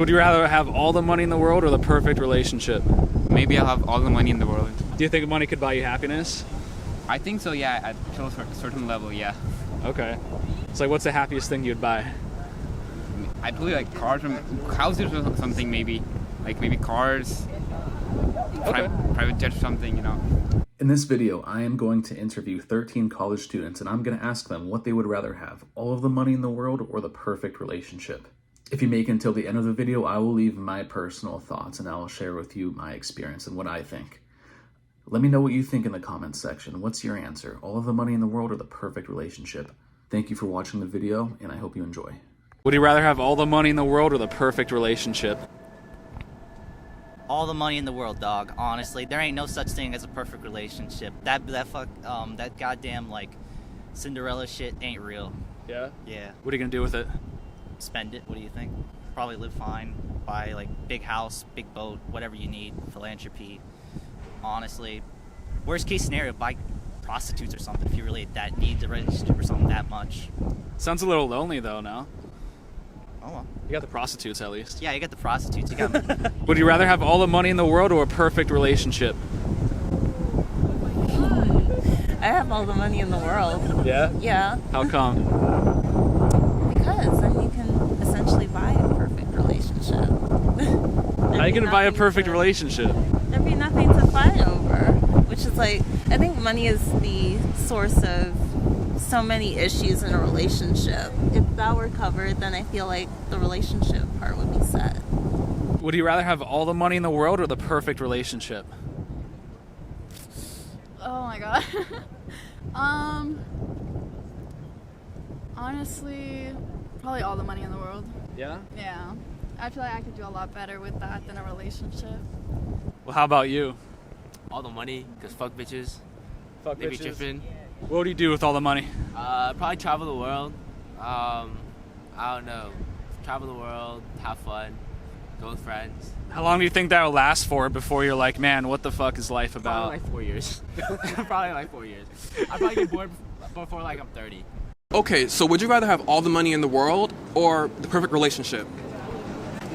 Would you rather have all the money in the world or the perfect relationship? Maybe I'll have all the money in the world. Do you think money could buy you happiness? I think so, yeah, at a certain level, yeah. Okay. So like, what's the happiest thing you'd buy? I'd probably like cars, houses or something maybe. Like maybe cars, Okay. private jets or something, you know. In this video, I am going to interview 13 college students and I'm going to ask them what they would rather have, all of the money in the world or the perfect relationship. If you make it until the end of the video, I will leave my personal thoughts and I will share with you my experience and what I think. Let me know what you think in the comments section. What's your answer? All of the money in the world or the perfect relationship? Thank you for watching the video and I hope you enjoy. Would you rather have all the money in the world or the perfect relationship? All the money in the world, dog. Honestly, there ain't no such thing as a perfect relationship. That goddamn like Cinderella shit ain't real. Yeah? Yeah. What are you gonna do with it? Spend it. What do you think? Probably live fine. Buy like big house, big boat, whatever you need. Philanthropy. Honestly, worst case scenario, buy prostitutes or something if you really that need the relationship or something that much. Sounds a little lonely though, no? Oh well. You got the prostitutes at least. Yeah, you got the prostitutes. You got. Would you rather have all the money in the world or a perfect relationship? I have all the money in the world. Yeah? Yeah, How come? because then you can essentially buy a perfect relationship. How are you gonna buy a perfect relationship? There'd be nothing to fight over, which is like, I think money is the source of so many issues in a relationship. If that were covered, then I feel like the relationship part would be set. Would you rather have all the money in the world or the perfect relationship? Oh my god. Honestly, probably all the money in the world. Yeah? Yeah. I feel like I could do a lot better with that than a relationship. Well, how about you? All the money, because fuck bitches. Fuck They be tripping. What would you do with all the money? Probably travel the world. I don't know. Travel the world, have fun, go with friends. How long do you think that will last for before you're like, man, what the fuck is life about? Probably like 4 years. Probably like 4 years. I'd probably get bored before like I'm 30. Okay, so would you rather have all the money in the world or the perfect relationship?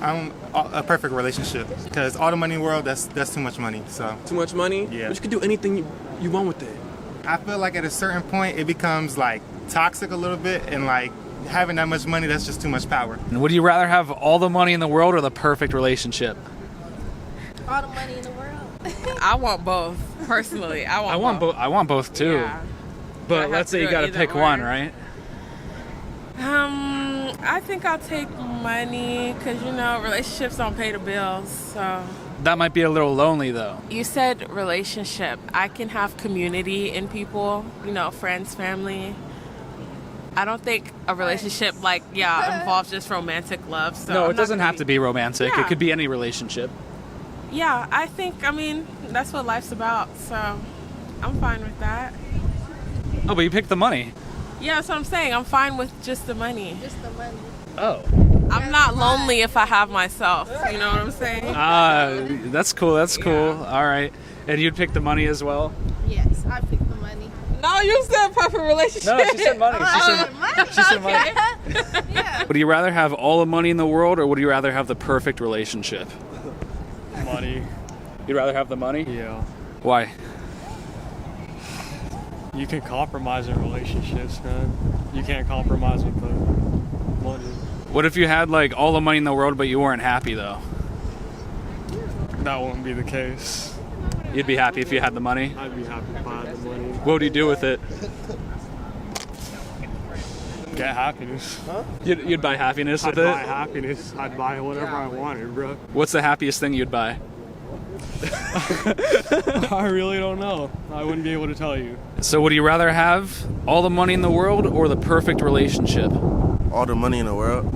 A perfect relationship, because all the money in the world, that's too much money. So Too much money? Yeah. But you can do anything you want with it. I feel like at a certain point it becomes like toxic a little bit, and like having that much money, that's just too much power. And would you rather have all the money in the world or the perfect relationship? All the money in the world. I want both, personally. I want both. I want both too. Yeah. But let's say you gotta pick one, right? I think I'll take money because, you know, relationships don't pay the bills, so. That might be a little lonely though. You said relationship. I can have community in people, you know, friends, family. I don't think a relationship involves just romantic love. So No, it doesn't have to be romantic. Yeah. It could be any relationship. Yeah, I mean, that's what life's about, so I'm fine with that. Oh, but you picked the money. Yeah, that's what I'm saying. I'm fine with just the money. Just the money. Oh. I'm not lonely if I have myself. You know what I'm saying? That's cool. That's cool. All right. And you'd pick the money as well? Yes, I pick the money. No, you said perfect relationship. No, she said money. She said money. Yeah. Would you rather have all the money in the world or would you rather have the perfect relationship? Money. You'd rather have the money? Yeah. Why? You can compromise in relationships, man. You can't compromise with the money. What if you had like all the money in the world but you weren't happy though? That wouldn't be the case. You'd be happy if you had the money? I'd be happy if I had the money. What would you do with it? Get happiness. Huh? You'd buy happiness with I'd it? buy happiness. I'd buy whatever I wanted, bro. What's the happiest thing you'd buy? I really don't know. I wouldn't be able to tell you. So would you rather have all the money in the world or the perfect relationship? All the money in the world.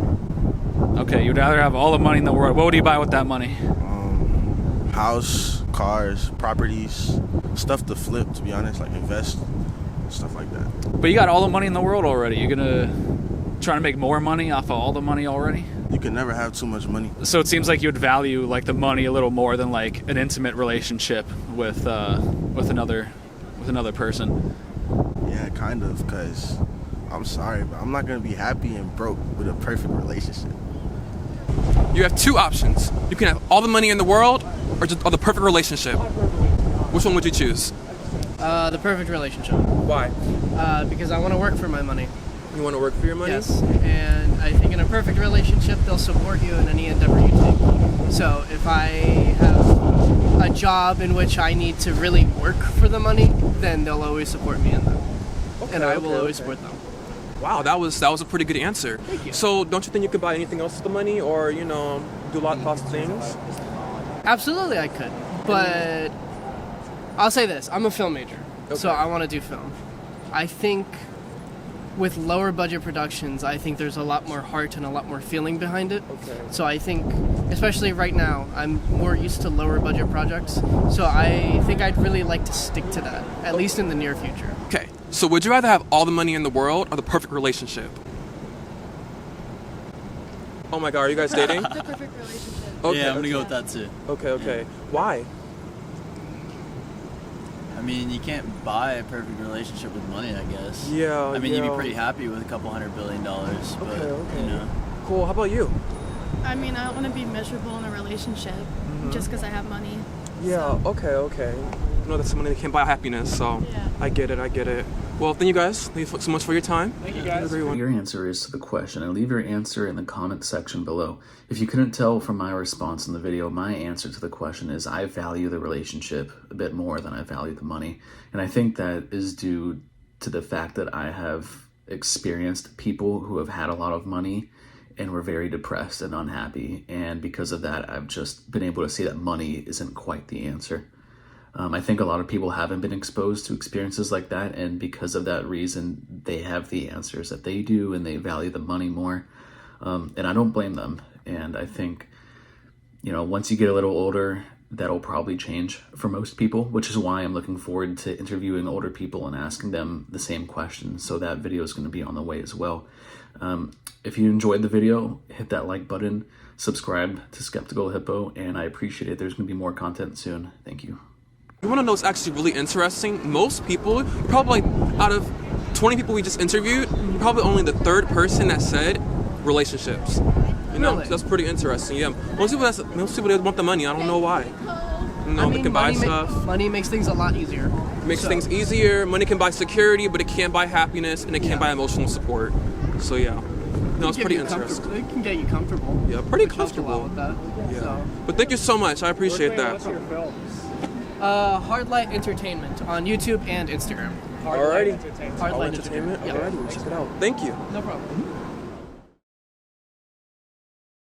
Okay, you'd rather have all the money in the world. What would you buy with that money? House, cars, properties, stuff to flip, to be honest, like invest, stuff like that. But you got all the money in the world already. You're gonna try to make more money off of all the money already? You can never have too much money. So it seems like you'd value like the money a little more than like an intimate relationship with another person. Yeah, kind of, because I'm sorry, but I'm not going to be happy and broke with a perfect relationship. You have two options. You can have all the money in the world or the perfect relationship. Which one would you choose? The perfect relationship. Why? Because I want to work for my money. You want to work for your money? Yes, and I think in a perfect relationship, they'll support you in any endeavor you take. So if I have a job in which I need to really work for the money, then they'll always support me in that. And I will always support them. Wow, that was a pretty good answer. Thank you. So don't you think you could buy anything else with the money, or do lots of things? Absolutely, I could, but I'll say this: I'm a film major, so I want to do film. I think with lower budget productions, I think there's a lot more heart and a lot more feeling behind it. Okay. So I think, especially right now, I'm more used to lower budget projects. So I think I'd really like to stick to that, at least in the near future. Okay. So would you rather have all the money in the world or the perfect relationship? Oh my God, are you guys dating? The perfect relationship. Okay, Yeah, I'm gonna go with that too. Okay. Why? I mean, you can't buy a perfect relationship with money, I guess. Yeah. I mean, you'd be pretty happy with a couple $100 billion, but Cool. How about you? I mean, I don't want to be miserable in a relationship just because I have money. Yeah. Okay. I know that money can't buy happiness, so Yeah. I get it. Well, thank you guys. Thank you so much for your time. Thank you guys. Your answer is to the question, and leave your answer in the comment section below. If you couldn't tell from my response in the video, my answer to the question is I value the relationship a bit more than I value the money. And I think that is due to the fact that I have experienced people who have had a lot of money and were very depressed and unhappy. And because of that, I've just been able to see that money isn't quite the answer. I think a lot of people haven't been exposed to experiences like that, and because of that reason, they have the answers that they do, and they value the money more. And I don't blame them. And I think, once you get a little older, that'll probably change for most people, which is why I'm looking forward to interviewing older people and asking them the same questions. So that video is going to be on the way as well. If you enjoyed the video, hit that like button, subscribe to Skeptical Hippo, and I appreciate it. There's going to be more content soon. Thank you. You want to know what's actually really interesting? Most people, probably out of 20 people we just interviewed, probably only the third person that said relationships. Really? So that's pretty interesting. Yeah, most people they want the money. I don't know why. They can buy stuff. Money makes things a lot easier. Makes things easier. Money can buy security, but it can't buy happiness, and it can't buy emotional support. So yeah, it's pretty interesting. It can get you comfortable. Yeah, pretty which helps a comfortable. lot with that. Yeah. So. But thank you so much. I appreciate that. What's your films? Hard Light Entertainment on YouTube and Instagram. Alrighty. Hard Light Entertainment. Yep. Alrighty, check it out. Thank you. No problem.